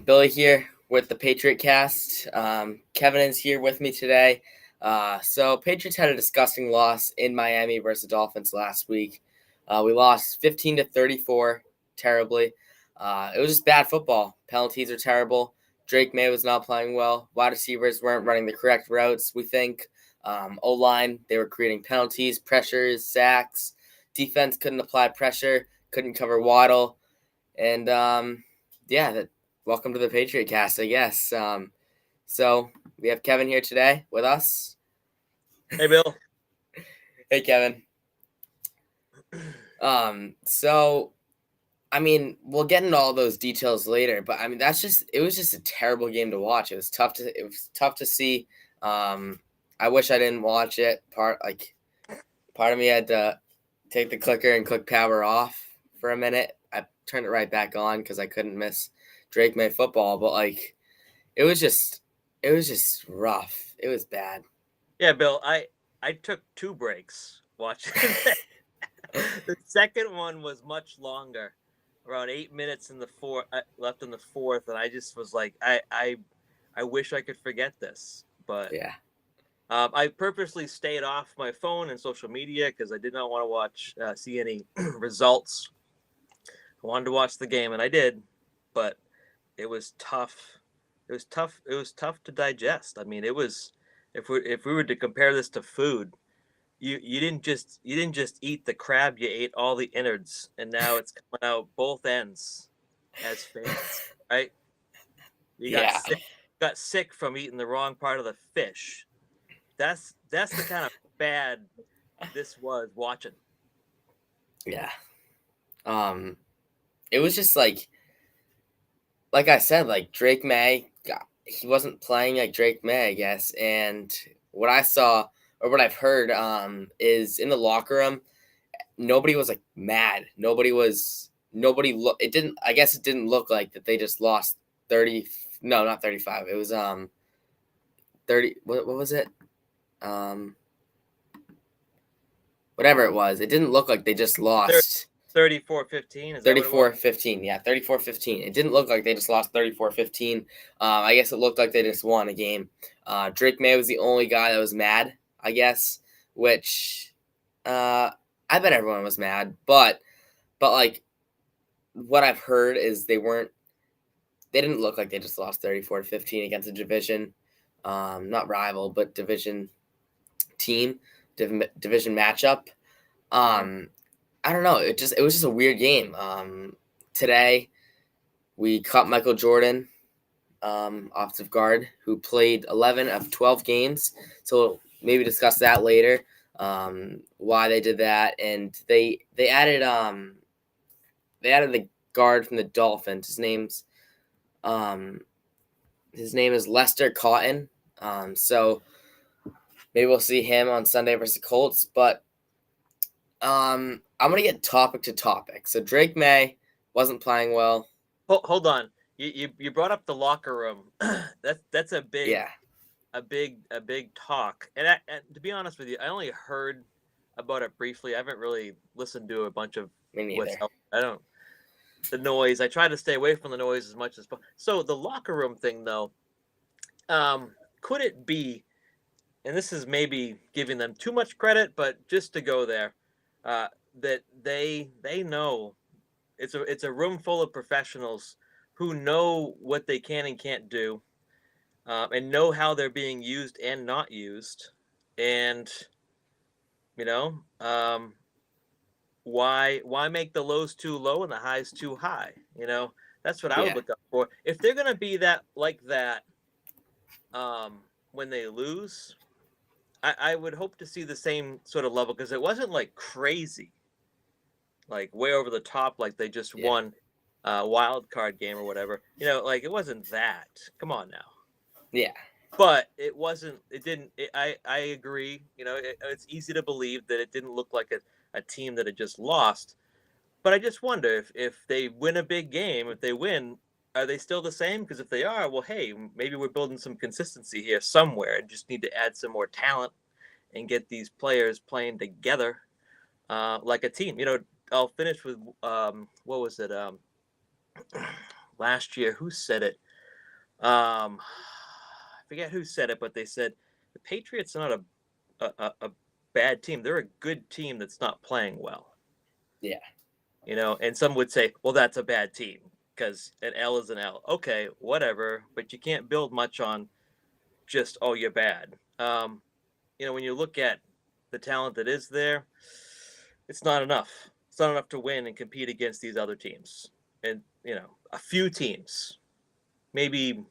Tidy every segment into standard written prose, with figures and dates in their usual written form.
Billy here with the Patriot Cast. Kevin is here with me today. So Patriots had a disgusting loss in Miami versus the Dolphins last week. We lost 15-34, terribly. It was just bad football. Penalties are terrible. Drake Maye was not playing well. Wide receivers weren't running the correct routes, we think. O-line, they were creating penalties, pressures, sacks. Defense couldn't apply pressure, couldn't cover Waddle. And, welcome to the Patriot Cast, I guess. So we have Kevin here today with us. Hey, Bill. Hey, Kevin. We'll get into all those details later, but it was just a terrible game to watch. It was tough to see. I wish I didn't watch it. Part of me had to take the clicker and click power off for a minute. I turned it right back on because I couldn't miss Drake Maye football, but it was just rough. It was bad. Yeah, Bill, I took 2 breaks watching it. The second one was much longer, around 8 minutes in the left in the fourth, and I just was like, I wish I could forget this, but yeah. I purposely stayed off my phone and social media because I did not want to see any results. I wanted to watch the game, and I did, but it was tough. It was tough to digest. I mean, it was if we were to compare this to food, you didn't just eat the crab, you ate all the innards, and now it's coming out both ends as fans, right? You got sick from eating the wrong part of the fish. That's the kind of bad this was watching. Yeah. It was just like I said, Drake Maye, he wasn't playing like Drake Maye, I guess. And what I saw or what I've heard is in the locker room, nobody was mad. It didn't look like that they just lost 30. No, not 35. It was 30. What was it? Whatever it was. It didn't look like they just lost 34-15. 34-15. Yeah, 34-15. It didn't look like they just lost 34-15. I guess it looked like they just won a game. Drake Maye was the only guy that was mad, I guess, which I bet everyone was mad. But what I've heard is they didn't look like they just lost 34-15 against a division, not rival, but division team, division matchup. I don't know. It was just a weird game. Today, we caught Michael Jordan, offensive guard, who played 11 of 12 games. So we'll maybe discuss that later, why they did that. And they added the guard from the Dolphins. His name is Lester Cotton. So maybe we'll see him on Sunday versus the Colts. But I'm gonna get topic to topic. So Drake Maye wasn't playing well. Hold on. You brought up the locker room. That's a big a big talk. And to be honest with you, I only heard about it briefly. I haven't really listened to a bunch of the noise. I try to stay away from the noise as much as possible. So the locker room thing, though, could it be? And this is maybe giving them too much credit, but just to go there. That they know it's a room full of professionals who know what they can and can't do, and know how they're being used and not used, and why make the lows too low and the highs too high? That's what I would look up for if they're gonna be that when they lose. I would hope to see the same sort of level because it wasn't crazy, way over the top, like they just won a wild card game or whatever. It wasn't that. Come on now. Yeah. But it wasn't. It didn't. I agree. It's easy to believe that it didn't look like a team that had just lost. But I just wonder if they win a big game, if they win, are they still the same? Because if they are, well, hey, maybe we're building some consistency here somewhere and just need to add some more talent and get these players playing together like a team. I'll finish with, what was it? Last year, who said it? I forget who said it, but they said the Patriots are not a bad team. They're a good team that's not playing well. Yeah. And some would say, well, that's a bad team because an L is an L. Okay, whatever, but you can't build much on just, oh, you're bad. When you look at the talent that is there, it's not enough. It's not enough to win and compete against these other teams. And, a few teams, maybe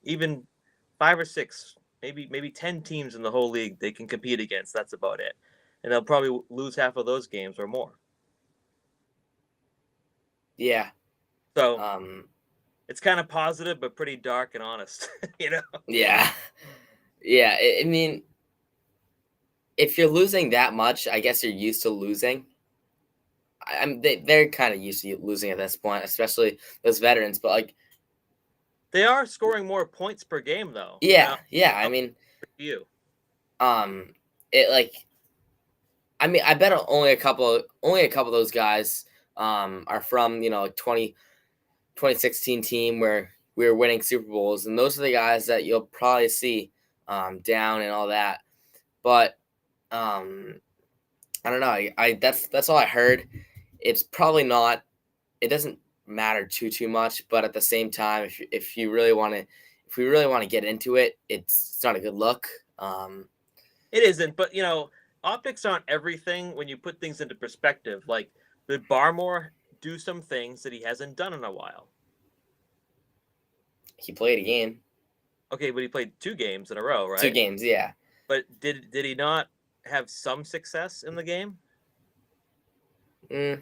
even 5 or 6, maybe 10 teams in the whole league they can compete against. That's about it. And they'll probably lose half of those games or more. Yeah. So it's kind of positive, but pretty dark and honest, Yeah. Yeah. I mean, if you're losing that much, I guess you're used to losing. They're kind of used to losing at this point, especially those veterans. But like, they are scoring more points per game, though. yeah. I mean, you. It like, I mean, I bet only a couple of those guys are from 2016 team where we were winning Super Bowls, and those are the guys that you'll probably see down and all that. But I don't know. I that's all I heard. It's probably not. It doesn't matter too much, but at the same time, if we really want to get into it, it's not a good look. It isn't, but optics aren't everything when you put things into perspective. Like, did Barmore do some things that he hasn't done in a while? He played a game. Okay, but he played 2 games in a row, right? 2 games, yeah. But did he not have some success in the game? I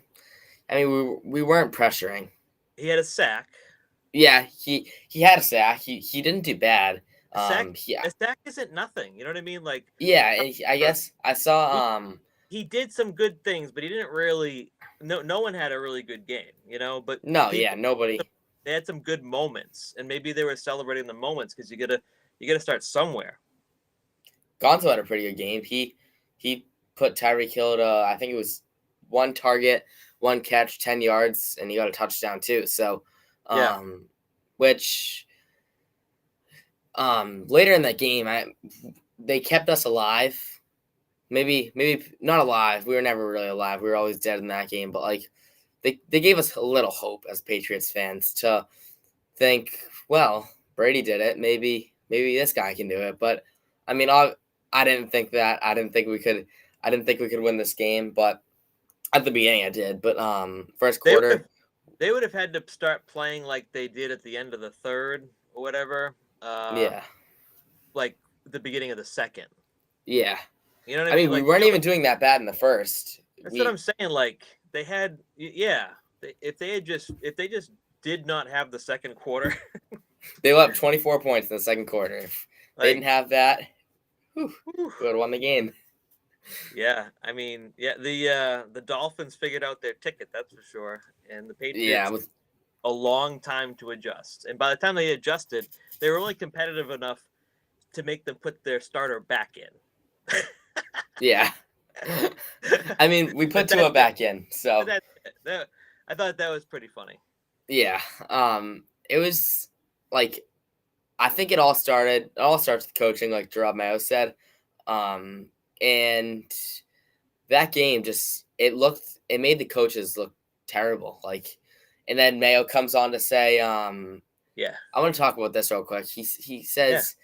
mean, we weren't pressuring. He had a sack. Yeah, he had a sack. He didn't do bad. A sack isn't nothing. You know what I mean? Like, yeah, I guess I saw. He did some good things, but he didn't really. No one had a really good game, But nobody. They had some good moments, and maybe they were celebrating the moments because you gotta start somewhere. Gonzo had a pretty good game. He put Tyreek Hill to, I think it was 1 target, 1 catch, 10 yards, and he got a touchdown too. So, which later in that game, they kept us alive. Maybe not alive. We were never really alive. We were always dead in that game. But like, they gave us a little hope as Patriots fans to think, well, Brady did it. Maybe this guy can do it. But I mean, I didn't think that. I didn't think we could win this game. But at the beginning, I did. But first quarter, they would have had to start playing like they did at the end of the third or whatever. Like the begining of the second. Yeah. You know what I mean? Like, we weren't even doing that bad in the first. That's what I'm saying. Like, they had, if they just did not have the second quarter, they left 24 points in the second quarter. If they didn't have that, we would have won the game. Yeah, I mean, the Dolphins figured out their ticket, that's for sure, and the Patriots with a long time to adjust. And by the time they adjusted, they were only competitive enough to make them put their starter back in. Yeah. I mean, we put Tua back in, so I thought that was pretty funny. Yeah. It was like, I think it all starts with coaching, like Gerard Mayo said. And that game it made the coaches look terrible. Like, and then Mayo comes on to say, I want to talk about this real quick. He says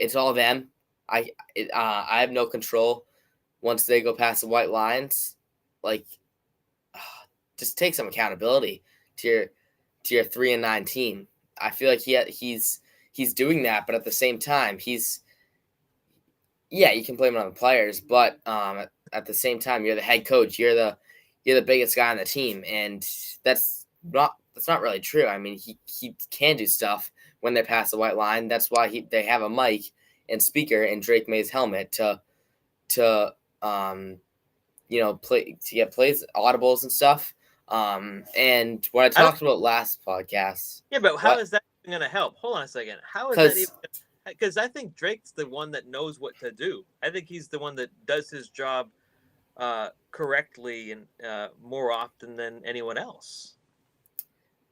it's all them. I have no control once they go past the white lines. Like, just take some accountability to your 3-9 team. I feel like he's doing that, but at the same time, you can blame it on the players, but at the same time, you're the head coach. You're the biggest guy on the team, and that's not really true. I mean, he can do stuff when they pass the white line. That's why they have a mic and speaker in Drake May's helmet to play, to get plays, audibles and stuff. And what I talked about last podcast. Yeah, but how is that going to help? Hold on a second. How is that even? Because I think Drake's the one that knows what to do. I think he's the one that does his job correctly and more often than anyone else.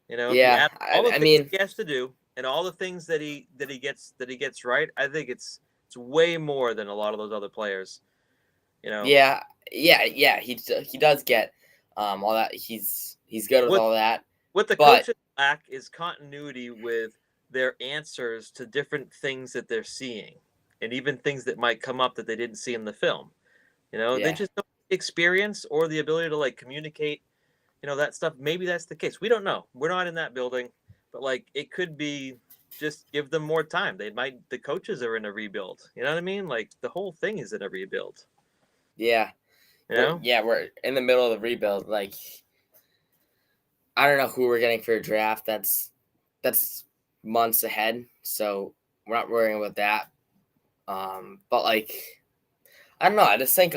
If you Yeah, add all the I things mean, he has to do and all the things that he gets right, I think it's way more than a lot of those other players. yeah, yeah. He does get all that. He's good with What all that, what the but coaches lack is continuity with their answers to different things that they're seeing, and even things that might come up that they didn't see in the film. They yeah, just don't have experience or the ability to like communicate. That stuff. Maybe that's the case. We don't know. We're not in that building, but like it could be. Just give them more time. The coaches are in a rebuild. You know what I mean? Like the whole thing is in a rebuild. yeah. You know? We're in the middle of the rebuild. Like, I don't know who we're getting for a draft. That's months ahead, so we're not worrying about that. But like, I don't know. I just think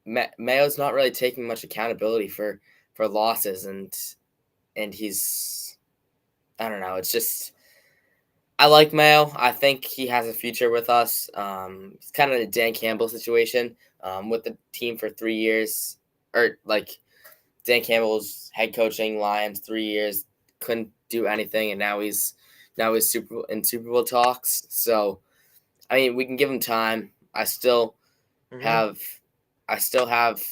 Mayo's not really taking much accountability for losses, and he's, I don't know. It's just, I like Mayo. I think he has a future with us. It's kind of a Dan Campbell situation with the team for 3 years, or like Dan Campbell's head coaching Lions 3 years, couldn't do anything, and now he's Super Bowl talks. So I mean, we can give him time. Mm-hmm. Have I still have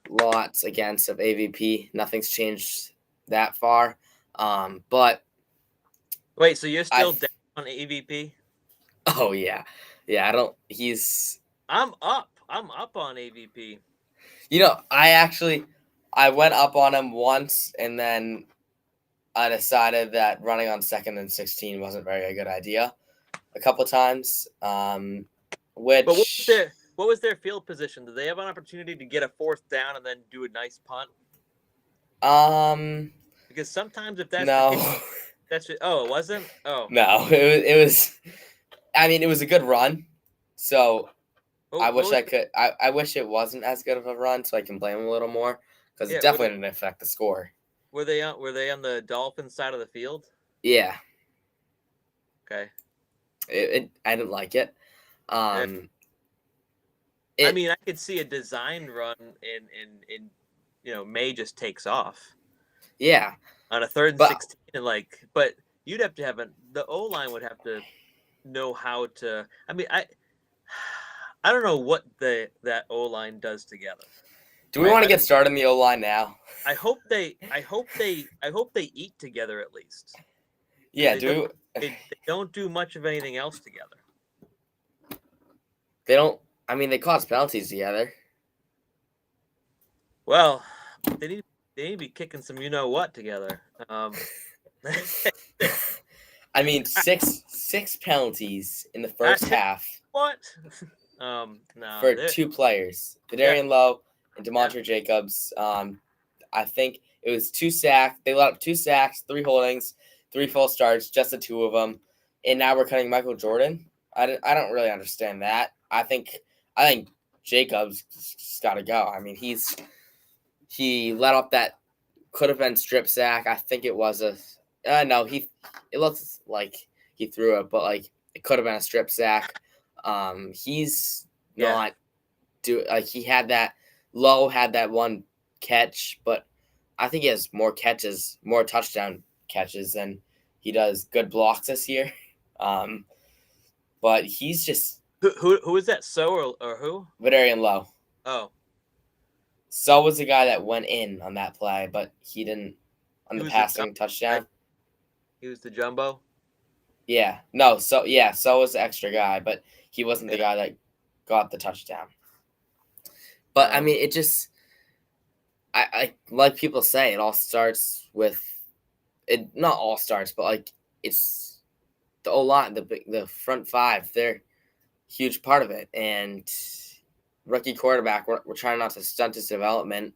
lots against of AVP. Nothing's changed that far. But Wait, so you're I still down on AVP? oh yeah. Yeah, I don't he's I'm up. I'm up on AVP. I went up on him once, and then I decided that running on 2nd and 16 wasn't very a good idea a couple times. But Which what was their field position? Did they have an opportunity to get a fourth down and then do a nice punt? um Because sometimes if that's the no. case, it wasn't. Oh, No, it was I mean, it was a good run. So I what wish was I could I wish it wasn't as good of a run, so I can blame him a little more, because it yeah? definitely didn't affect the score. Were they on the Dolphins side of the field? Yeah, Okay. I didn't like it. Eh, Um, I it mean, I could see a design run in Maye just takes off yeah, on a third and but 16 and but you'd have to have the O line would have to know how to. I mean, I don't know what that O line does together, do we right? want to get started in the O line now? I hope they eat together at least because Yeah, do they don't do much of anything else together. they don't? I mean, they caused penalties together. Well, they need to be kicking some what together. I mean, six penalties in the I, first half what? No, for two players, yeah, Kadarian Lowe and yeah. Demontre Jacobs. I think it was 2 sacks. They let up 2 sacks, 3 holdings, 3 false starts, just the two of them, and now we're cutting Michael Jordan. I don't really understand that. I think Jacobs just got to go. I mean, he let up that could have been strip sack. I think it was a no. It looks like he threw it, but like it could have been a strip sack. He's Yeah. not he had that. Lowe had that one catch, but I think he has more touchdown catches than he does good blocks this year. Um, but he's just Who is that? Or who? Vadarian Lowe. Oh, So was the guy that went in on that play, but he didn't on he the was the passing jumbo, right? touchdown. He was the jumbo. Yeah, no, so was the extra guy, but he wasn't the Yeah. guy that got the touchdown. But I Um. mean, it just I like people say, it all starts with it. Not all starts, but like it's the O line, the front five. They're a huge part of it, and rookie quarterback. We're trying not to stunt his development.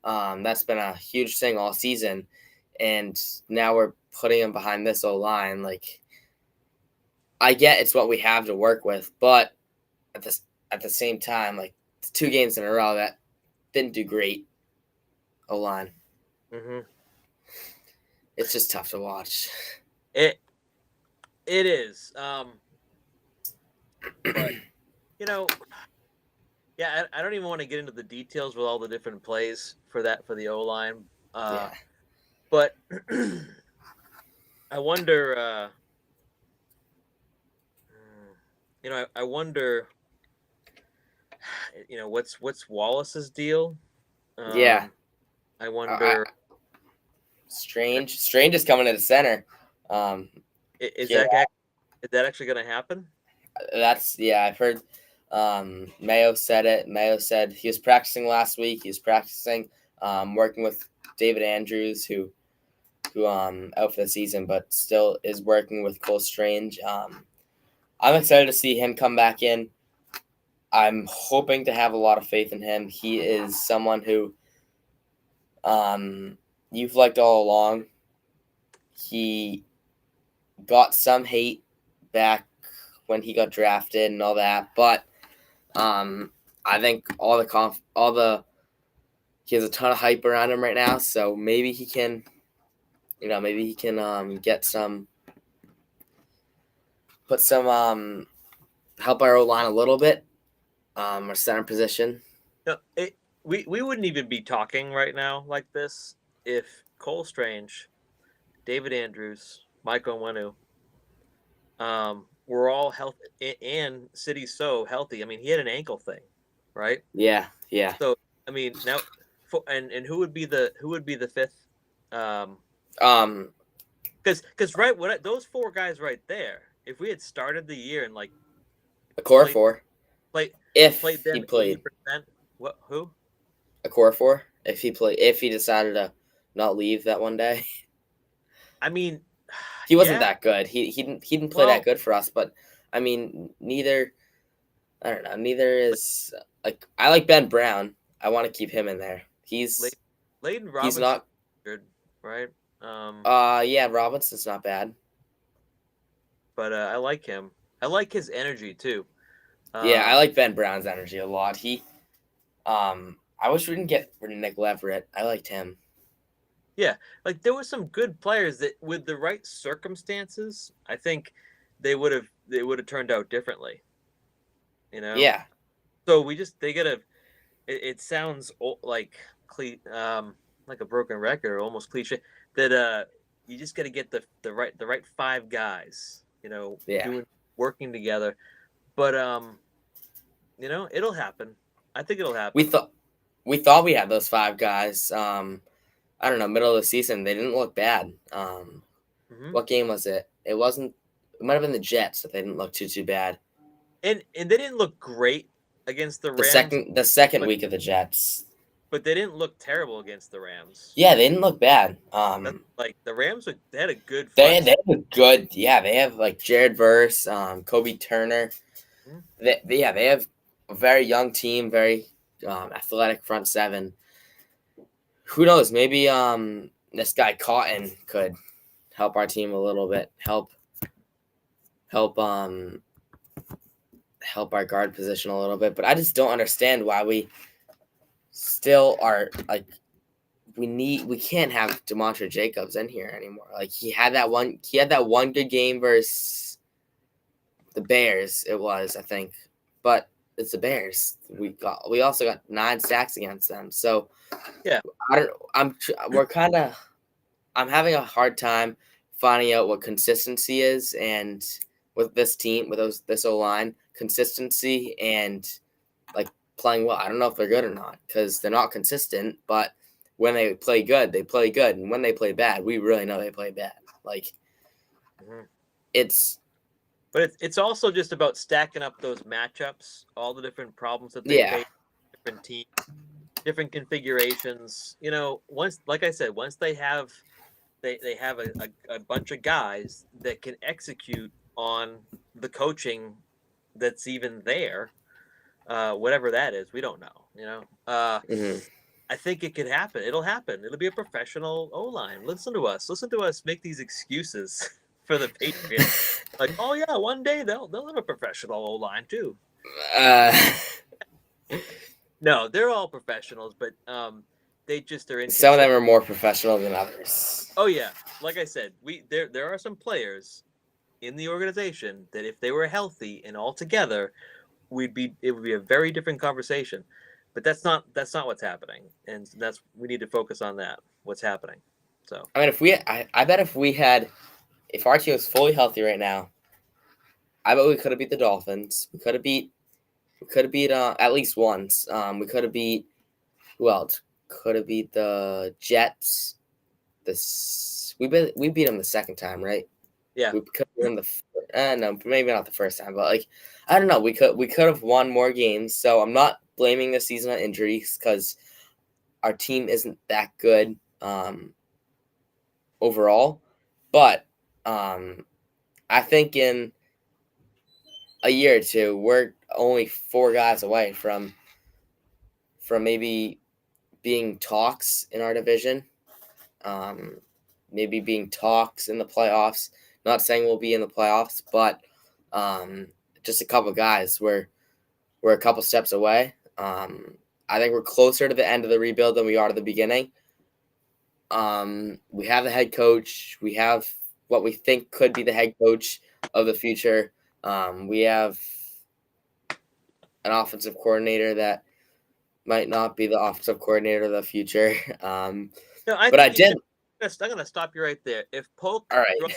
That's been a huge thing all season, and now we're putting him behind this O line. Like, I get it's what we have to work with, but at the same time, like it's 2 games in a row that didn't do great. O line. Mm-hmm. It's just tough to watch. It it is. But yeah, I don't even want to get into the details with all the different plays for the O line. Yeah, But I wonder. I wonder. What's Wallace's deal? Yeah. I I, wonder. Strange is coming to the center. Is Yeah, that actually going to happen? I've heard. Mayo said it. Mayo said he was practicing last week. He was practicing, working with David Andrews, who out for the season, but still is working with Cole Strange. I'm excited to see him come back in. I'm hoping to have a lot of faith in him. He is someone who you've liked all along. He got some hate back when he got drafted and all that, but I think he has a ton of hype around him right now, so maybe he can get put some help our O-line a little bit, our center position. No, we wouldn't even be talking right now like this if Cole Strange, David Andrews, Mike Onwenu, were all healthy, and City so healthy. I mean, he had an ankle thing, right? Yeah. So I mean now, and who would be the fifth? Because right, those four guys right there. If we had started the year and like A core four. played If played he them played 80%, what who? a core four, if he decided to not leave that one day, I mean, he wasn't yeah. that good. He didn't play that good for us. But I mean, neither. I don't know. Neither is like I like Ben Brown. I want to keep him in there. Layden He's Robinson, not. good, right? Yeah, Robinson's not bad. But I like him. I like his energy too. Yeah, I like Ben Brown's energy a lot. I wish we didn't get rid of Nick Leverett. I liked him. Yeah, like there were some good players that, with the right circumstances, I think they would have turned out differently. Yeah. So they gotta. It sounds like like a broken record, or almost cliche, that you just got to get the right five guys, Yeah. working together. But it'll happen. I think it'll happen. We thought we had those five guys. I don't know, middle of the season. They didn't look bad. What game was it? It wasn't. It might have been the Jets. That they didn't look too bad. And they didn't look great against the Rams. The second week of the Jets. But they didn't look terrible against the Rams. Yeah, they didn't look bad. Like the Rams, they had a good. They were good. Yeah, they have like Jared Verse, Kobe Turner. Mm-hmm. They have a very young team, very athletic front seven. Who knows? Maybe this guy Cotton could help our team a little bit. Help our guard position a little bit. But I just don't understand why we still are like we can't have DeMontre Jacobs in here anymore. Like he had that one good game versus the Bears, it was, I think. But it's the Bears. We also got 9 sacks against them. So yeah, I'm having a hard time finding out what consistency is, and with this team, with this O-line, consistency and like playing well. I don't know if they're good or not because they're not consistent, but when they play good, they play good. And when they play bad, we really know they play bad. Like But it's also just about stacking up those matchups, all the different problems that they face, different teams, different configurations. Once, like I said, once they have a bunch of guys that can execute on the coaching that's even there, whatever that is, we don't know. I think it could happen. It'll happen. It'll be a professional O-line. Listen to us make these excuses for the Patriots. Like, oh yeah, one day they'll have a professional O-line too. No, they're all professionals, but they just are. Some of them are more professional than others. Oh yeah, like I said, there are some players in the organization that if they were healthy and all together, it would be a very different conversation. But that's not what's happening, and we need to focus on that. What's happening? So I mean, I bet if we had if our team was fully healthy right now, I bet we could have beat the Dolphins. We could have beat at least once. We could have beat who else? Could have beat the Jets. We beat them the second time, right? Yeah. We could have won no, maybe not the first time, but like I don't know. We could have won more games. So I'm not blaming the season on injuries because our team isn't that good overall. But I think in a year or two, we're only 4 guys away from maybe being talks in our division. Maybe being talks in the playoffs. Not saying we'll be in the playoffs, but just a couple guys. We're a couple steps away. I think we're closer to the end of the rebuild than we are to the beginning. We have the head coach. We have what we think could be the head coach of the future. We have an offensive coordinator that might not be the offensive coordinator of the future. No, But I did. I'm going to stop you right there. If Polk, All right.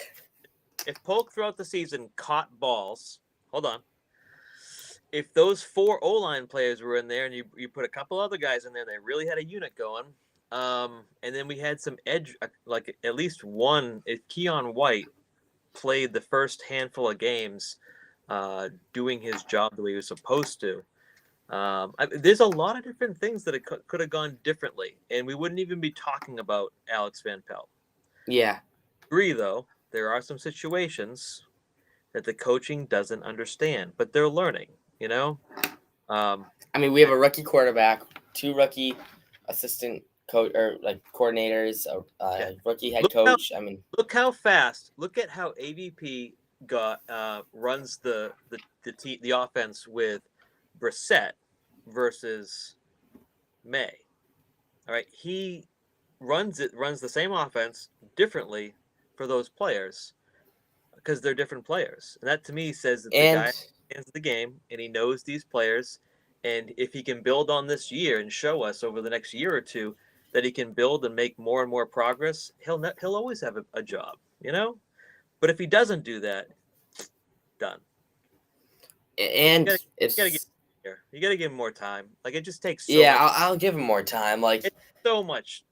throughout the season caught balls, hold on. If those 4 O-line players were in there and you put a couple other guys in there, they really had a unit going. And then we had some edge, like at least one. If Keon White played the first handful of games, doing his job the way he was supposed to. There's a lot of different things that it could have gone differently, and we wouldn't even be talking about Alex Van Pelt. Yeah. Agree, though, there are some situations that the coaching doesn't understand, but they're learning, you know? I mean, we have a rookie quarterback, 2 rookie assistant coach or like coordinators, a rookie head coach. Look how fast. Look at how AVP runs the offense with Brissett versus Maye. All right, he runs the same offense differently for those players because they're different players, and that to me says that the guy understands the game and he knows these players, and if he can build on this year and show us over the next year or two that he can build and make more and more progress, he'll always have a job, you know. But if he doesn't do that, done. And you gotta give him more time. Like, it just takes so yeah, much. I'll give him more time. Like, it's so much.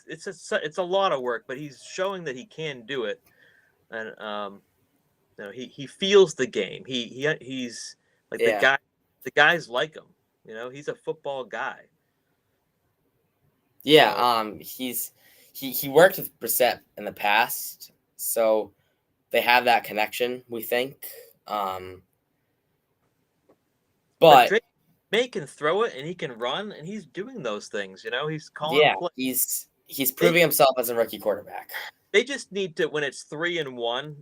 It's a lot of work, but he's showing that he can do it, and he feels the game. He's like the guy. The guys like him. You know, he's a football guy. Yeah, so, he worked with Brissett in the past, so they have that connection, we think. But Maye can throw it and he can run and he's doing those things. You know, he's calling. Yeah, he's proving himself as a rookie quarterback. They just need to, when it's 3-1,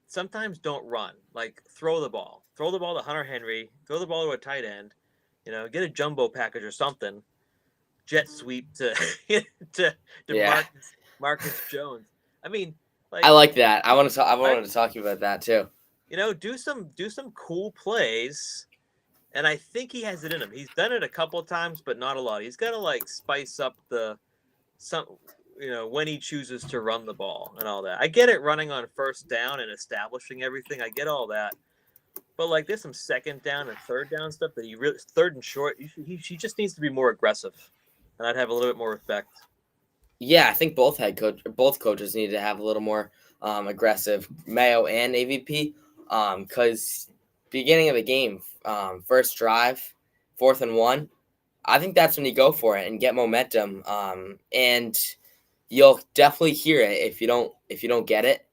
sometimes don't run. Like, throw the ball to Hunter Henry, throw the ball to a tight end. You know, get a jumbo package or something. Jet sweep to Marcus Jones. I mean, like, I like that. I wanted to talk to you about that too. You know, do some cool plays, and I think he has it in him. He's done it a couple of times, but not a lot. He's got to like spice up when he chooses to run the ball and all that. I get it, running on first down and establishing everything. I get all that. But like, there's some second down and third down stuff that third and short. He just needs to be more aggressive, and I'd have a little bit more respect. Yeah, I think both coaches need to have a little more aggressive, Mayo and AVP, because beginning of the game, first drive, 4th and 1, I think that's when you go for it and get momentum, and you'll definitely hear it if you don't get it,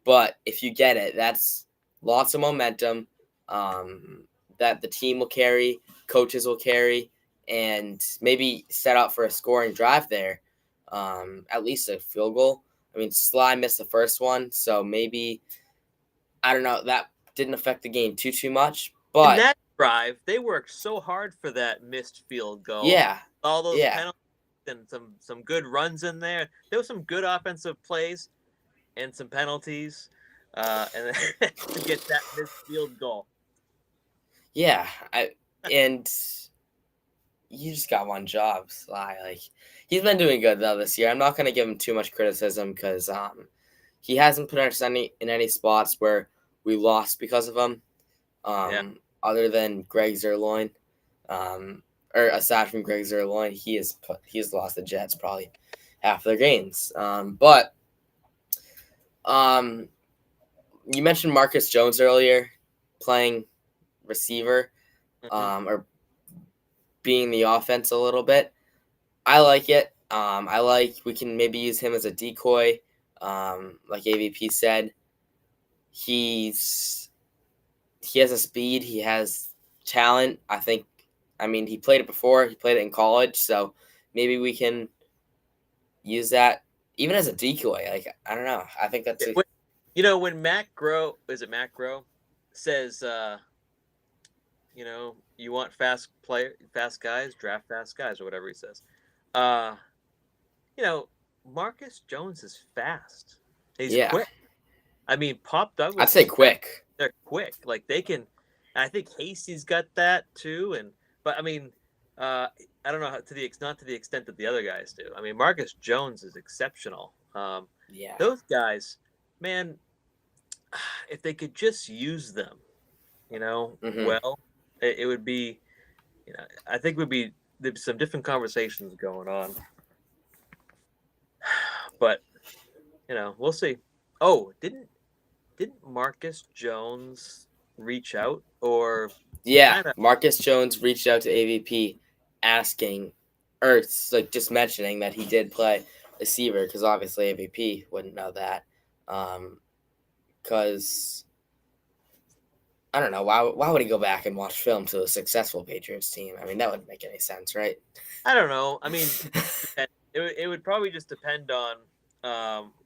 but if you get it, that's lots of momentum that the team will carry, coaches will carry, and maybe set up for a scoring drive there. At least a field goal. I mean, Sly missed the first one, so maybe, I don't know, that didn't affect the game too much. But in that drive, they worked so hard for that missed field goal. Yeah, all those penalties and some good runs in there. There was some good offensive plays and some penalties, and to get that missed field goal. Yeah, and you just got one job, Sly. Like, he's been doing good though this year. I'm not gonna give him too much criticism because he hasn't put us in any spots where we lost because of him. Other than Greg Zerloin, or aside from Greg Zerloin, he has lost the Jets probably half their games. But you mentioned Marcus Jones earlier, playing receiver, or being the offense a little bit. I like it. I like we can maybe use him as a decoy. Like AVP said, he has a speed. He has talent. I mean, he played it before. He played it in college, so maybe we can use that even as a decoy. Like, I don't know. I think that's when Matt Groh says, you want fast guys, draft fast guys, or whatever he says. Marcus Jones is fast. He's quick. I mean, Pop Douglas. I'd say quick. They're quick. Like they can. I think Hasty's got that too. But I mean, I don't know not to the extent that the other guys do. I mean, Marcus Jones is exceptional. Those guys, man, if they could just use them, well, it would be. I think there'd be some different conversations going on. But we'll see. Oh, didn't Marcus Jones reach out or? Yeah, Marcus Jones reached out to AVP asking, or like just mentioning that he did play receiver, because obviously AVP wouldn't know that. Because I don't know, why would he go back and watch film to a successful Patriots team? I mean, that wouldn't make any sense, right? I don't know. I mean, it would probably just depend on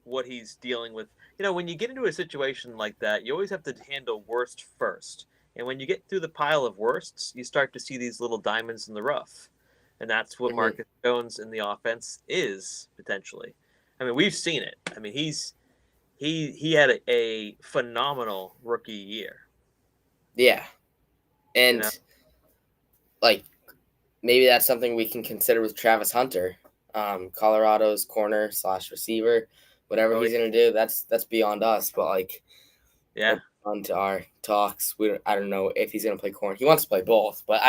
what he's dealing with. When you get into a situation like that, you always have to handle worst first. And when you get through the pile of worsts, you start to see these little diamonds in the rough. And that's what Marcus Jones in the offense is, potentially. I mean, we've seen it. I mean, he had a phenomenal rookie year. Yeah. And like maybe that's something we can consider with Travis Hunter, Colorado's corner / receiver, whatever he's gonna do. That's beyond us. But like, onto our talks. I don't know if he's gonna play corner. He wants to play both, but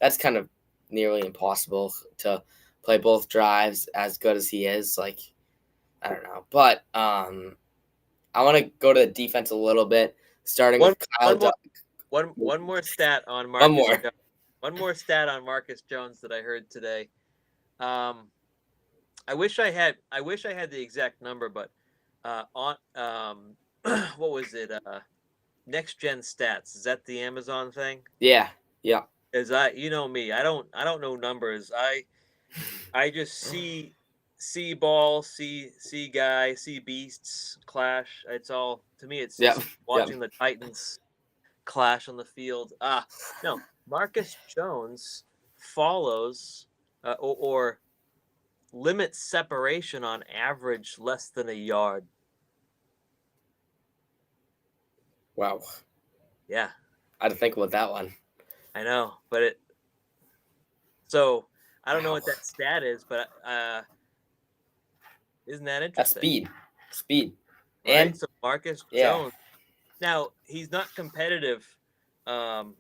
that's kind of nearly impossible to play both drives as good as he is. Like, I don't know. But I want to go to the defense a little bit, starting with Kyle. One more stat on Marcus. One more stat on Marcus Jones that I heard today. I wish I had the exact number, but on what was it? Next Gen Stats. Is that the Amazon thing? Yeah. As me, I don't know numbers. I just see ball, see guy, see beasts clash. It's all, to me, it's just watching the Titans clash on the field. No, Marcus Jones follows or limits separation on average less than a yard. Wow. Yeah. I had to think about that one. I know, but so I don't know what that stat is, but isn't that interesting? That's speed. Right? And so Marcus Jones. Now he's not competitive. When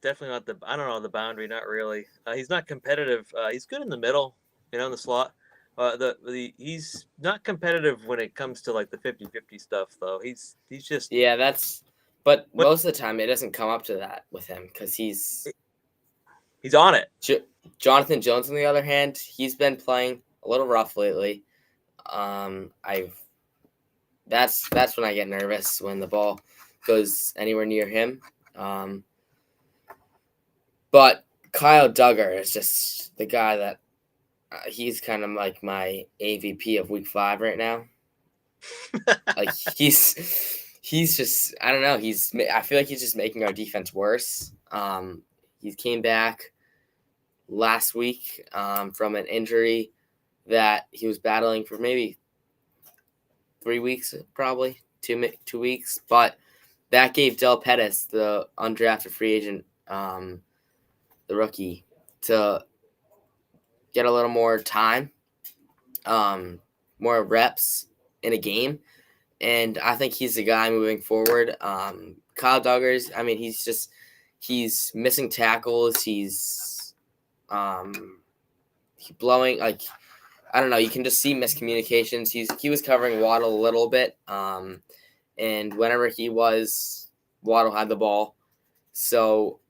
definitely not the boundary, not really. He's not competitive. He's good in the middle, in the slot. He's not competitive when it comes to like the 50-50 stuff, though. He's just But most of the time, it doesn't come up to that with him because he's on it. Jonathan Jones, on the other hand, he's been playing a little rough lately. That's when I get nervous, when the ball goes anywhere near him. But Kyle Duggar is just the guy that he's kind of like my AVP of Week 5 right now. Like he's just, I don't know. I feel like he's just making our defense worse. He came back last week from an injury that he was battling for maybe 3 weeks, probably 2 weeks. But that gave Del Pettis, the undrafted free agent, the rookie, to get a little more time, more reps in a game, and I think he's the guy moving forward. Kyle Duggars, I mean, he's missing tackles. He's blowing, like, I don't know. You can just see miscommunications. He was covering Waddle a little bit, and whenever he was, Waddle had the ball. So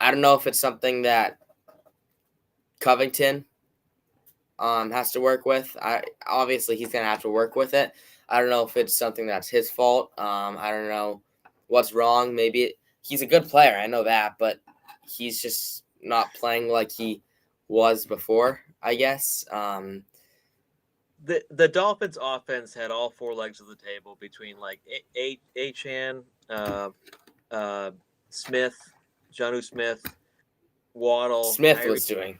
I don't know if it's something that Covington has to work with. Obviously he's gonna have to work with it. I don't know if it's something that's his fault. I don't know what's wrong. Maybe he's a good player. I know that, but he's just not playing like he was before, I guess. The Dolphins offense had all four legs of the table between like Achan, Smith, Jonnu Smith, Waddle, Smith was doing.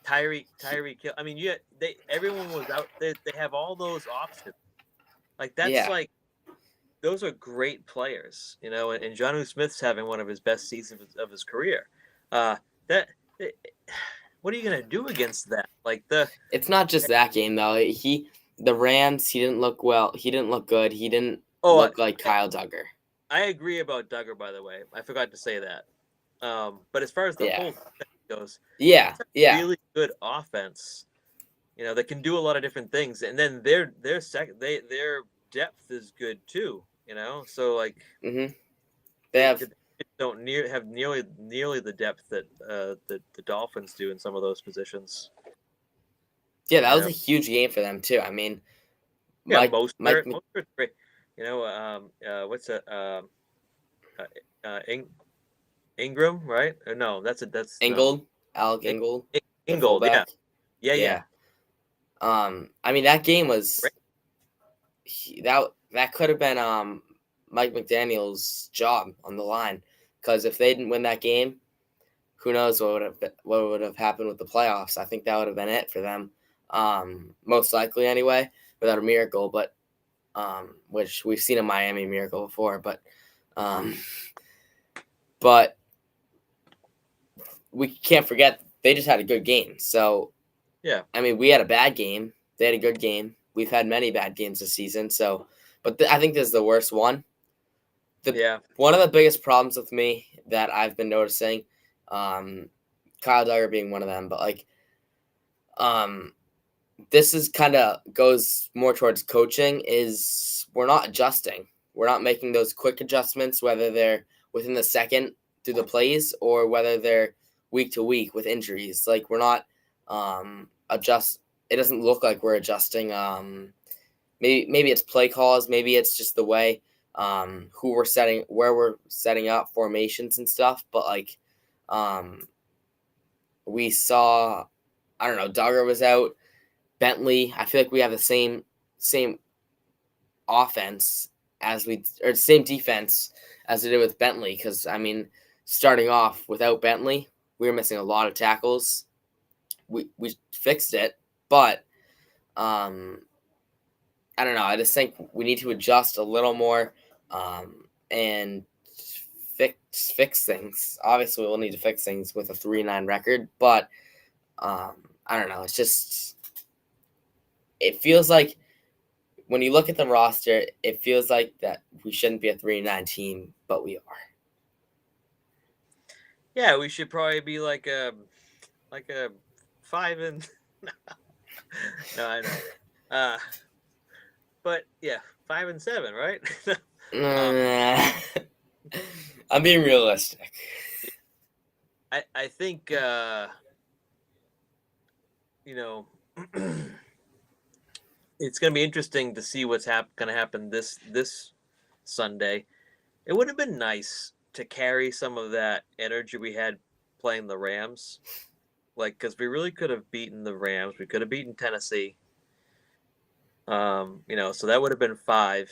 Tyreek Hill. I mean, everyone was out. They have all those options. Like that's Yeah. like those are great players, and Jonnu Smith's having one of his best seasons of his career. What are you gonna do against that? It's not just that game though. The Rams, he didn't look well. He didn't look good. He didn't look like Kyle Duggar. I agree about Duggar, by the way. I forgot to say that. But as far as the whole thing goes, really good offense. They can do a lot of different things, and then their depth is good too. So like they don't have nearly the depth that the Dolphins do in some of those positions. Yeah, that was a huge game for them too. I mean, most are great. What's it? Ingram, right? Or no, that's Ingold, no. Alec Ingold. Ingold, yeah. I mean, that game was that could have been Mike McDaniel's job on the line, because if they didn't win that game, who knows what would have happened with the playoffs. I think that would have been it for them, most likely anyway, without a miracle. But which we've seen a Miami miracle before, but we can't forget they just had a good game. So yeah, I mean, we had a bad game. They had a good game. We've had many bad games this season. So, but I think this is the worst one. One of the biggest problems with me that I've been noticing, Kyle Duggar being one of them, but like, this is kind of goes more towards coaching, is we're not adjusting. We're not making those quick adjustments, whether they're within the second through the plays or whether they're week to week with injuries. Like, we're not it doesn't look like we're adjusting. Maybe it's play calls, maybe it's just the way where we're setting up formations and stuff. But like, we saw, I don't know, Duggar was out. Bentley, I feel like we have the same offense same defense as we did with Bentley. Because I mean, starting off without Bentley, we were missing a lot of tackles. We fixed it, but I don't know. I just think we need to adjust a little more and fix things. Obviously, we'll need to fix things with a 3-9 record, but I don't know. It's just, it feels like when you look at the roster, it feels like that we shouldn't be a 3-9 team, but we are. Yeah, we should probably be like a 5 and no, I know. But yeah, 5 and 7, right? I'm being realistic. I think it's going to be interesting to see what's going to happen this Sunday. It would have been nice to carry some of that energy we had playing the Rams, because we really could have beaten the Rams. We could have beaten Tennessee. So that would have been 5.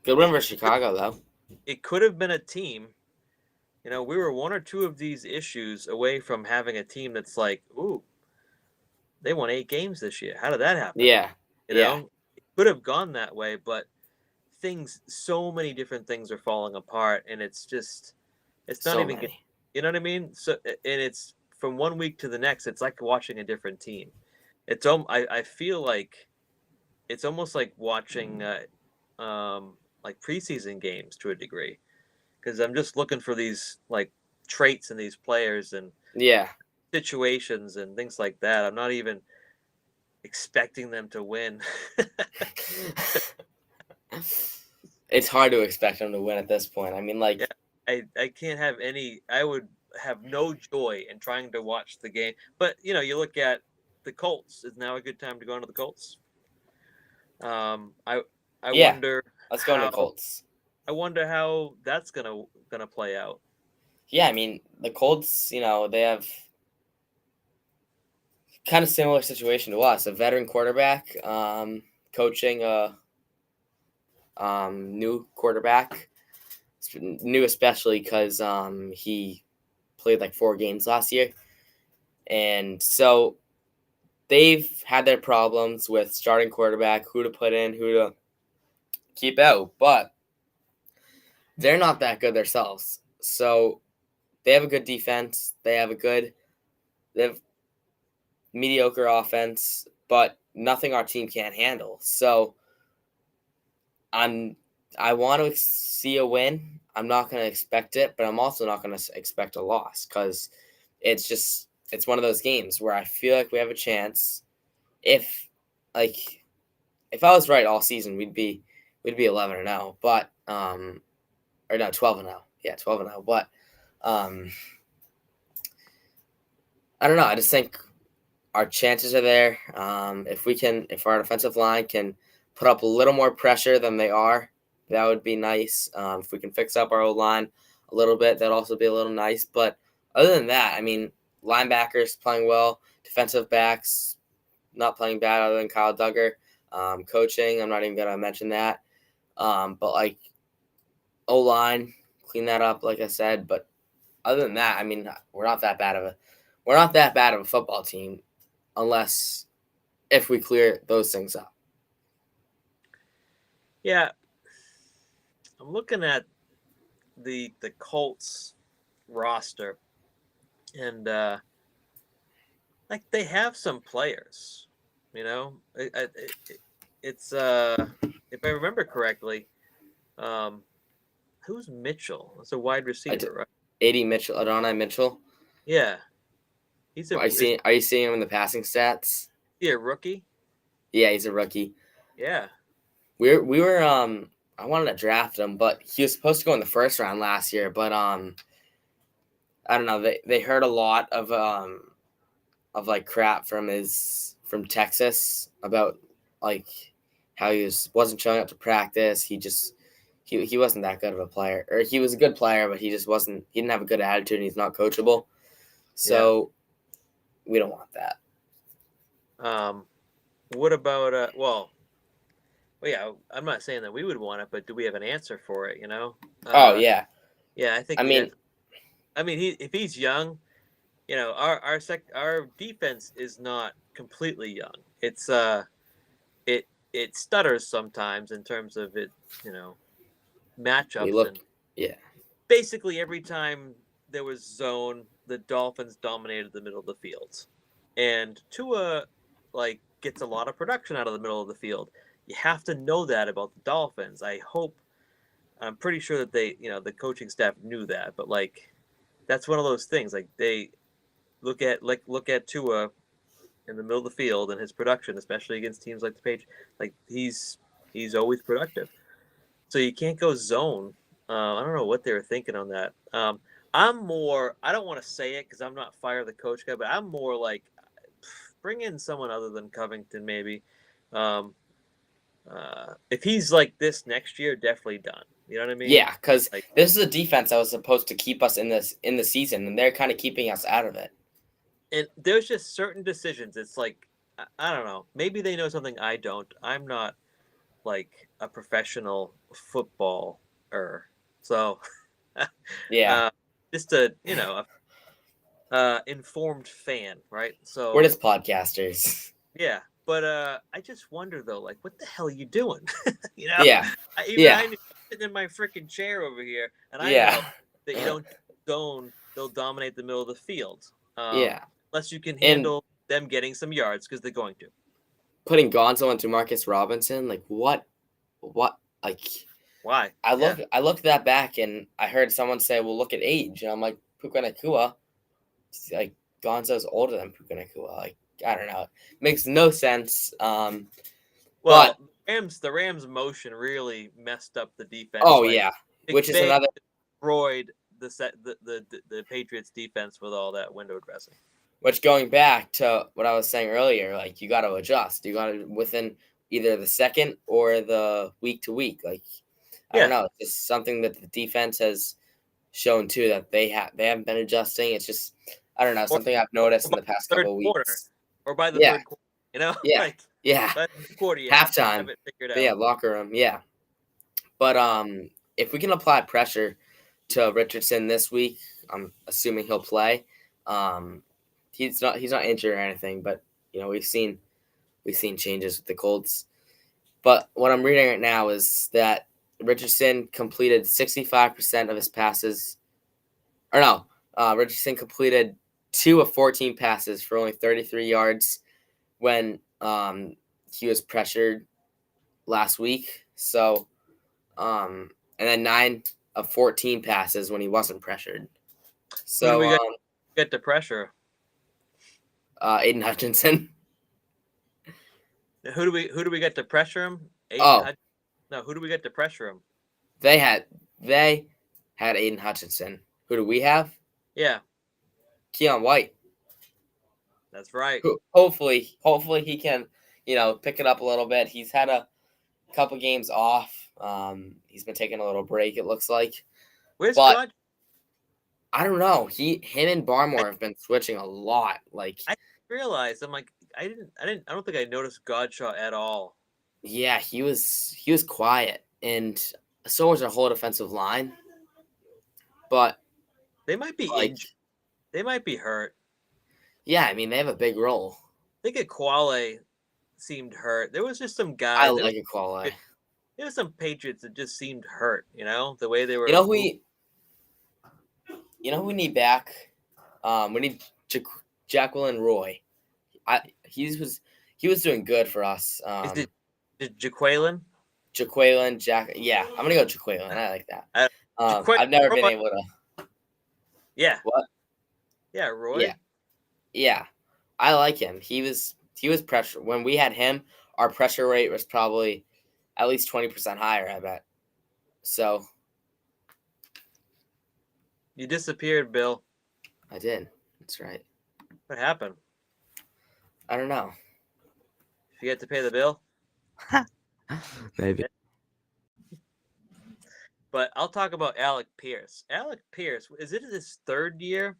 Good win for Chicago, though. It could have been a team. We were 1 or 2 of these issues away from having a team that's like, ooh, they won 8 games this year. How did that happen? Yeah. It could have gone that way, but so many different things are falling apart, and it's not so even good. You know what I mean? So, and it's from one week to the next, it's like watching a different team. I feel like it's almost like watching like preseason games to a degree, because I'm just looking for these like traits in these players and Yeah. situations and things like that. I'm not even expecting them to win. It's hard to expect them to win at this point. I mean, like, Yeah, I can't have any. I would have no joy in trying to watch the game. But you look at the Colts. Is now a good time to go into the Colts? I yeah, wonder let's go into how Colts. I wonder how that's gonna play out. Yeah, I mean, the Colts, they have kind of similar situation to us, a veteran quarterback, coaching a new quarterback, new especially because he played like 4 games last year, and so they've had their problems with starting quarterback, who to put in, who to keep out, but they're not that good themselves. So they have a good defense. They have mediocre offense, but nothing our team can't handle. So I want to see a win. I'm not going to expect it, but I'm also not going to expect a loss because it's one of those games where I feel like we have a chance. If like if I was right all season, we'd be 11-0, but or no 12-0, yeah 12-0, but um I don't know. I just think our chances are there. If our defensive line can put up a little more pressure than they are, that would be nice. If we can fix up our old line a little bit, that'd also be a little nice. But other than that, I mean, linebackers playing well, defensive backs not playing bad, other than Kyle Duggar. Coaching, I'm not even gonna mention that. But like O line, clean that up, like I said. But other than that, I mean, we're not that bad of a football team, unless if we clear those things up. Yeah, I'm looking at the Colts roster, and like they have some players. It's if I remember correctly, um, who's Mitchell? It's a wide receiver, right? AD Mitchell, Adonai Mitchell. Yeah, he's a is Are you seeing him in the passing stats? he a rookie? Yeah, he's a rookie. Yeah, We were I wanted to draft him, but he was supposed to go in the first round last year. But I don't know. They heard a lot of like crap from Texas about like how wasn't showing up to practice. He wasn't that good of a player, or he was a good player, but he just wasn't. He didn't have a good attitude, and he's not coachable. yeah. So we don't want that. What about well, yeah. I'm not saying that we would want it, but do we have an answer for it? Oh yeah. Yeah, I think I we mean, got. I mean, if he's young, our defense is not completely young. It stutters sometimes in terms of we matchups, look. and Yeah. basically every time there was zone, the Dolphins dominated the middle of the field, and Tua like gets a lot of production out of the middle of the field. You have to know that about the Dolphins. I'm pretty sure that the coaching staff knew that, but like that's one of those things. Like they look at Tua in the middle of the field and his production, especially against teams like the Patriots. Like he's always productive. So you can't go zone. I don't know what they were thinking on that. I'm more. I don't want to say it because I'm not fire the coach guy, but I'm more like bring in someone other than Covington maybe. Um, if he's like this next year, definitely done. You know what I mean? Yeah, because Like, this is a defense that was supposed to keep us in the season, and they're kind of keeping us out of it. and there's just certain decisions. It's like I don't know. Maybe they know something I don't. I'm not like a professional footballer, so Yeah, uh, just a informed fan, right? we're So just podcasters. yeah, but I just wonder though, like, what the hell are you doing? you know, Yeah, even yeah, I'm sitting in my freaking chair over here, and I yeah, know that you don't zone; they'll dominate the middle of the field, yeah. unless you can And handle them getting some yards because they're going to. putting Gonzo into Marcus Robinson, like what, like Why? I looked that back and I heard someone say, "Well, look at age," and I'm like, Puka Nacua, like Gonzo's older than Puka Nacua. Like I don't know, it makes no sense. But the Rams motion really messed up the defense. Oh yeah, which is another destroyed the Patriots defense with all that window dressing. Which going back to what I was saying earlier, like you got to adjust. You got to within either the second or the week to week. Like I don't know, it's just something that the defense has shown too that they haven't been adjusting. It's just I don't know, something I've noticed in the past couple of weeks. Or by the third quarter, Yeah, like, yeah. by the quarter, Halftime. have it figured out. Yeah, locker room. Yeah, but if we can apply pressure to Richardson this week, I'm assuming he'll play. He's not injured or anything, but we've seen changes with the Colts. But what I'm reading right now is that Richardson completed 65% of his passes. Or no, Richardson completed 2 of 14 passes for only 33 yards when he was pressured last week. So, and then 9 of 14 passes when he wasn't pressured. So who do we get to pressure? Aiden Hutchinson. Who do we get to pressure him? No, who do we get to pressure him? They had Aiden Hutchinson. Who do we have? Yeah, Keon White. That's right. Hopefully he can pick it up a little bit. He's had a couple games off. He's been taking a little break. It looks like. Where's God? I don't know. Him and Barmore have been switching a lot. Like I realized, I'm like, I don't think I noticed Godshaw at all. Yeah, he was quiet, and so was our whole defensive line. But they might be injured. They might be hurt. Yeah, I mean they have a big role. I think Aquale seemed hurt. There was just some guys. I like Aquale. There were some Patriots that just seemed hurt. The way they were. We need back. We need Jacqueline Roy. He was doing good for us. Is it Jaquelin? Yeah, I'm gonna go Jaquelin. I like that. I've never been able to. Yeah. What? Yeah, Roy. Yeah, I like him. He was pressure when we had him. Our pressure rate was probably at least 20% higher. I bet. So. You disappeared, Bill. I did. That's right. What happened? I don't know. You had to pay the bill? Maybe. But I'll talk about Alec Pierce. Alec Pierce, is it his third year?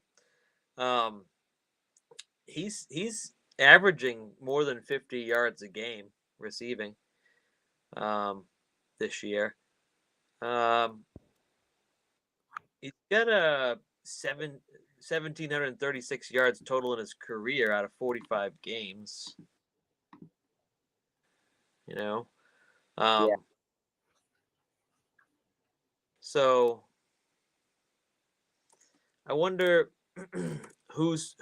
He's averaging more than 50 yards a game receiving this year. He's got a 1,736 yards total in his career out of 45 games. So I wonder who's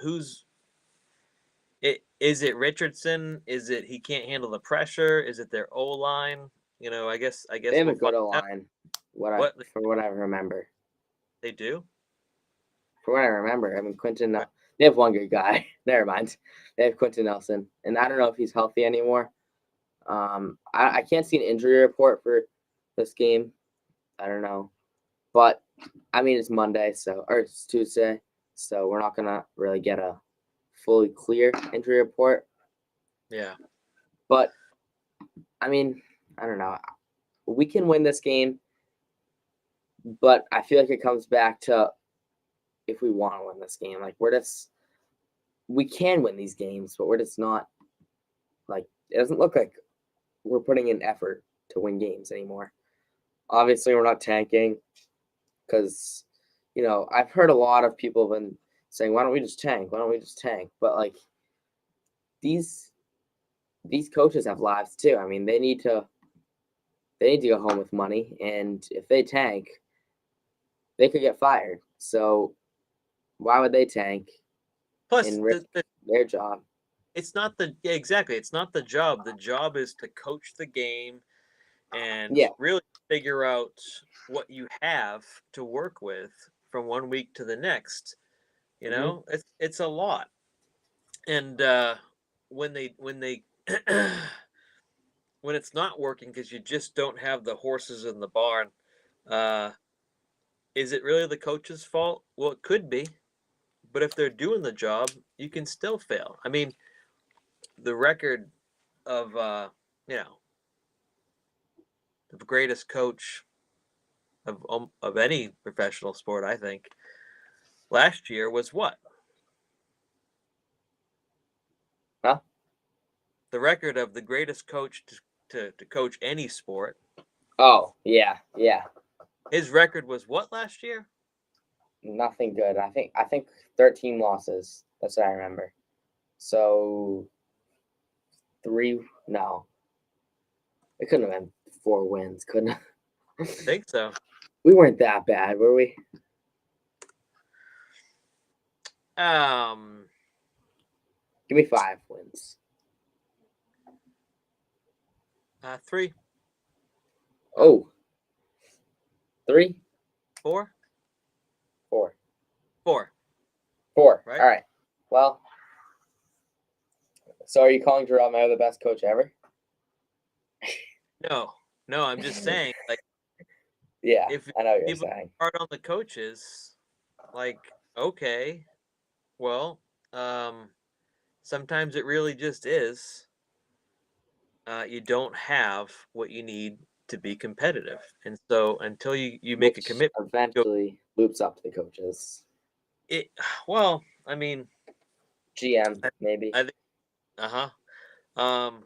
it. Is it Richardson? Is it he can't handle the pressure? Is it their O line? I guess they have a good O line. For what I remember, they do. For what I remember, I mean Quentin. They have one good guy. Never mind. They have Quentin Nelson, and I don't know if he's healthy anymore. I can't see an injury report for this game. I don't know, but I mean it's Monday, or it's Tuesday, so we're not gonna really get a fully clear injury report. Yeah, but I mean I don't know. We can win this game, but I feel like it comes back to if we want to win this game. Like we can win these games, but we're just not like it doesn't look like we're putting in effort to win games anymore. Obviously, we're not tanking because, I've heard a lot of people have been saying, why don't we just tank? Why don't we just tank? But, like, these coaches have lives too. I mean, they need to go home with money. And if they tank, they could get fired. So why would they tank plus and risk their job? it's not the exactly. It's not the job. The job is to coach the game and Yeah. really figure out what you have to work with from one week to the next. You Hmm. know, it's a lot. And when they when it's not working because you just don't have the horses in the barn, uh, is it really the coach's fault? Well, it could be, but if they're doing the job, you can still fail. I mean, the record of you know the greatest coach of any professional sport, I think, last year was what? Huh? The record of the greatest coach to coach any sport. Oh, yeah, yeah. His record was what last year? Nothing good. I think 13 losses. That's what I remember. So three. No, it couldn't have been 4 wins. Couldn't. I think so. We weren't that bad, were we? Um, Give me 5 wins. 3, Oh, 3, 4, 4, 4. 4. Right? All right. Well, so are you calling Jerome Maye the best coach ever? No, no. I'm just saying, like, Yeah, if I know what you're people saying. are hard on the coaches, like, okay, well, sometimes it really just is. You don't have what you need to be competitive, and so until you make a Which commitment, go eventually loops up to the coaches. it. Well, I mean, GM, I, maybe. I think, um,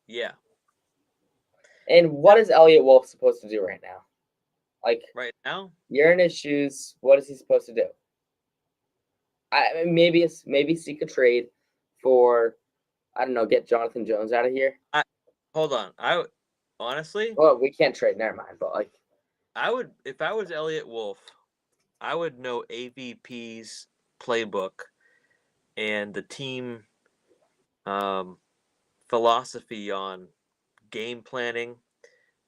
yeah. And what is Elliot Wolf supposed to do right now? Like, Right now, you're in his shoes. What is he supposed to do? I mean, maybe seek a trade for, I don't know, get Jonathan Jones out of here. I hold on. Honestly, Well, we can't trade. Never mind. But like, I would if I was Elliot Wolf, I would know AVP's playbook and the team um, philosophy on game planning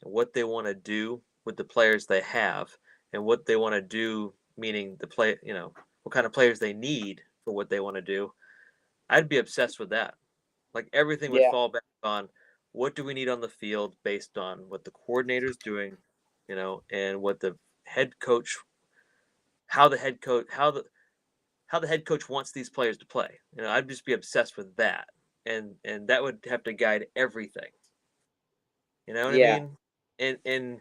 and what they want to do with the players they have and what they want to do, meaning the play, what kind of players they need for what they want to do. I'd be obsessed with that. Like everything would yeah, fall back on what do we need on the field based on what the coordinator's doing, and what the head coach, how the head coach, how the head coach wants these players to play. I'd just be obsessed with that, and that would have to guide everything. You know what I yeah, mean? And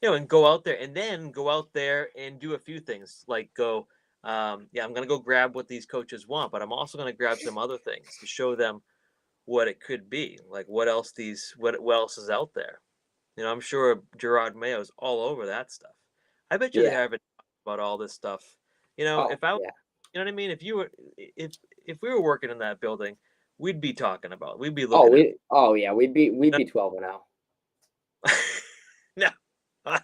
and go out there and then go out there and do a few things like go. Yeah, I'm gonna go grab what these coaches want, but I'm also gonna grab some other things to show them what it could be, like what else is out there. I'm sure Gerard Mayo's all over that stuff. I bet you they yeah. haven't talked about all this stuff. Oh, If I, yeah. what I mean, if we were working in that building, we'd be talking about, we'd be Oh, looking at, yeah. We'd be 12-0. no, I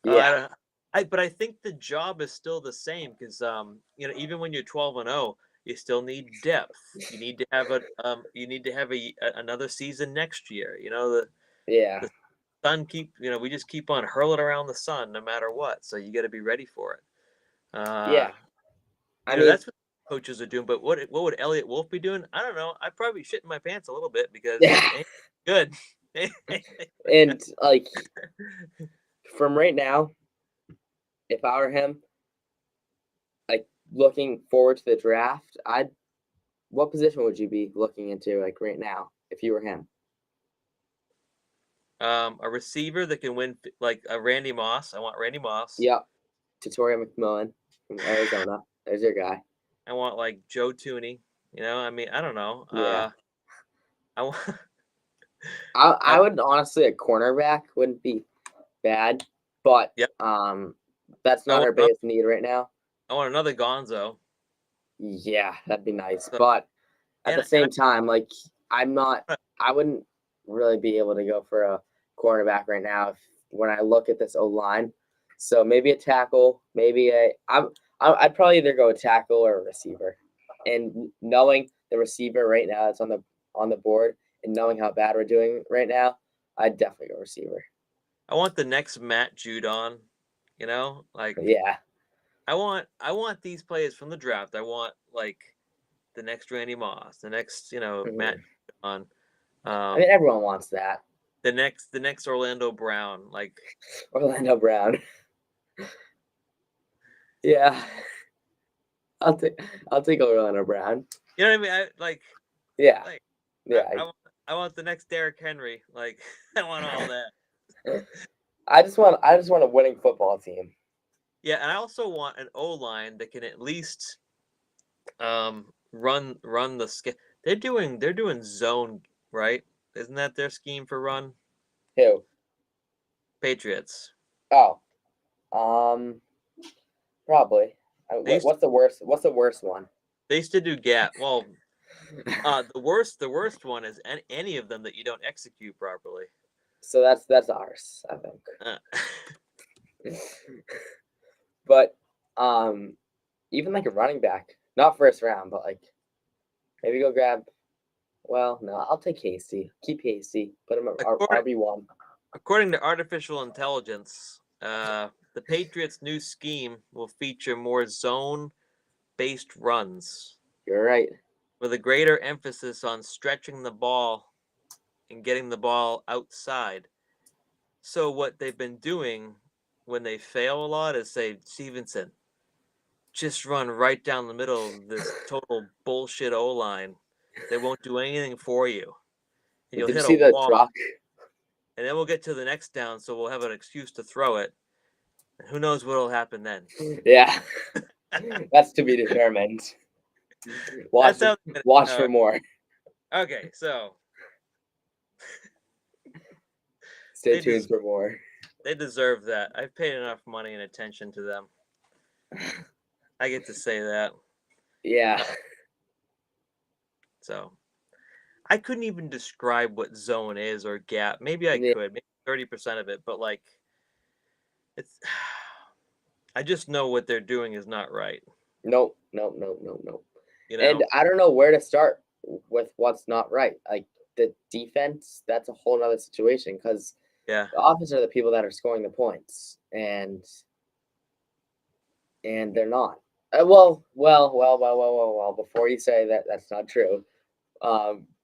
Yeah, don't. But I think the job is still the same because even when you're 12-0, you still need depth. You need to have another season next year. yeah, The sun we just keep on hurling around the sun no matter what. So you got to be ready for it. yeah. I mean, That's what coaches are doing. But what would Elliot Wolf be doing? I don't know. I'd probably be shitting my pants a little bit because yeah. it ain't good. And like from right now, if I were him, like looking forward to the draft, I'd. What position would you be looking into like right now if you were him? A receiver that can win like a Randy Moss. I want Randy Moss. Yep, Tutoria McMillan from Arizona. There's your guy. I want like Joe Tooney. I mean, I don't know. Yeah, I want. I would honestly a cornerback wouldn't be bad, but Yep. that's I not want our biggest need right now. I want another Gonzo. Yeah, that'd be nice, So, but at the and same time, like I'm not, I wouldn't really be able to go for a cornerback right now when I look at this O line. So maybe a tackle, maybe I'd probably either go a tackle or a receiver. And knowing the receiver right now that's on the board, and knowing how bad we're doing right now, I'd definitely go receiver. I want the next Matt Judon, like Yeah. I want these players from the draft. I want like the next Randy Moss, the next, Matt Judon. I mean, everyone wants that. The next Orlando Brown, like Orlando Brown. Yeah. I'll take Orlando Brown. You know what I mean? Yeah. Like Yeah. I want the next Derrick Henry. Like I want all that. I just want a winning football team. Yeah, and I also want an O-line that can at least run the they're doing zone, right? Isn't that their scheme for run? Who? Patriots. Oh. Probably. What's the worst one? They used to do gap. Well, the worst one is any of them that you don't execute properly. So that's ours, I think. But even like a running back, not first round, but like maybe go grab. Well, no, I'll take Hasty. Keep Hasty. Put him at RB1. According to artificial intelligence, the Patriots' new scheme will feature more zone-based runs. You're right. With a greater emphasis on stretching the ball and getting the ball outside. So what they've been doing when they fail a lot is say, Stevenson, just run right down the middle of this total bullshit O-line. They won't do anything for you. And you'll Did you hit see a the wall, truck? and then we'll get to the next down, so we'll have an excuse to throw it. And who knows what will happen then? Yeah. That's to be determined. Watch for more. Okay, so stay tuned for more. They deserve that. I've paid enough money and attention to them. I get to say that. Yeah. So I couldn't even describe what zone is or gap. Maybe I could, maybe 30% of it, but like it's I just know what they're doing is not right. Nope. You know? And I don't know where to start with what's not right. Like the defense, that's a whole other situation because the offense are the people that are scoring the points, and they're not. Well. Before you say that, that's not true.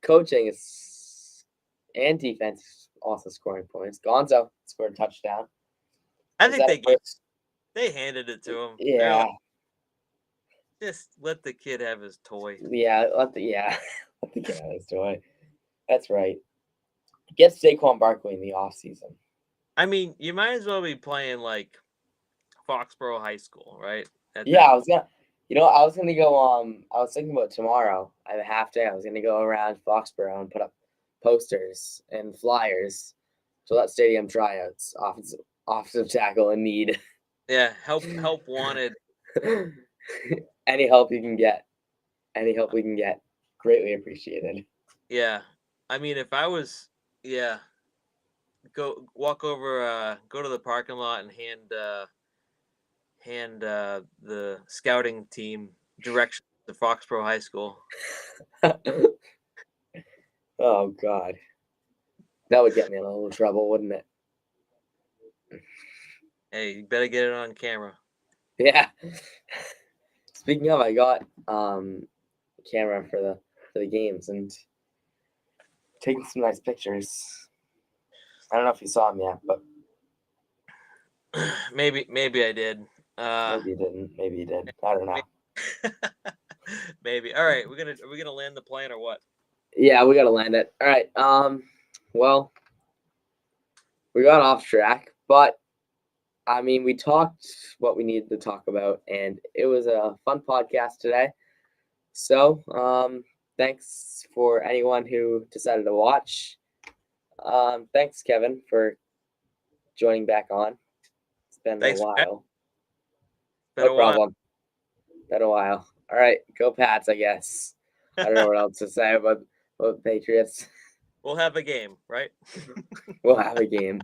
Coaching is and defense also scoring points. Gonzo scored a touchdown. I think they handed it to him. Yeah. Like, just let the kid have his toy. Yeah, let the kid have his toy. That's right. Get Saquon Barkley in the offseason. I mean, you might as well be playing like Foxborough High School, right? I was gonna go. I was thinking about tomorrow. I have a half day. I was gonna go around Foxborough and put up posters and flyers to let stadium tryouts. Offensive tackle in need. Yeah, help wanted. Any help you can get. Any help we can get. Greatly appreciated. Yeah. I mean, if I was, go walk over, go to the parking lot and hand the scouting team directions to Foxborough High School. Oh, God. That would get me in a little trouble, wouldn't it? Hey, you better get it on camera. Yeah. Speaking of, I got camera for the games and taking some nice pictures. I don't know if you saw them yet, but maybe I did. Maybe you didn't. Maybe you did. I don't know. Maybe. All right, are we gonna land the plane or what? Yeah, we gotta land it. All right. Well, we got off track, but I mean, we talked what we needed to talk about, and it was a fun podcast today. So, thanks for anyone who decided to watch. Thanks, Kevin, for joining back on. It's been a while. No problem. Been a while. All right, go Pats, I guess. I don't know what else to say about Patriots. We'll have a game, right? We'll have a game.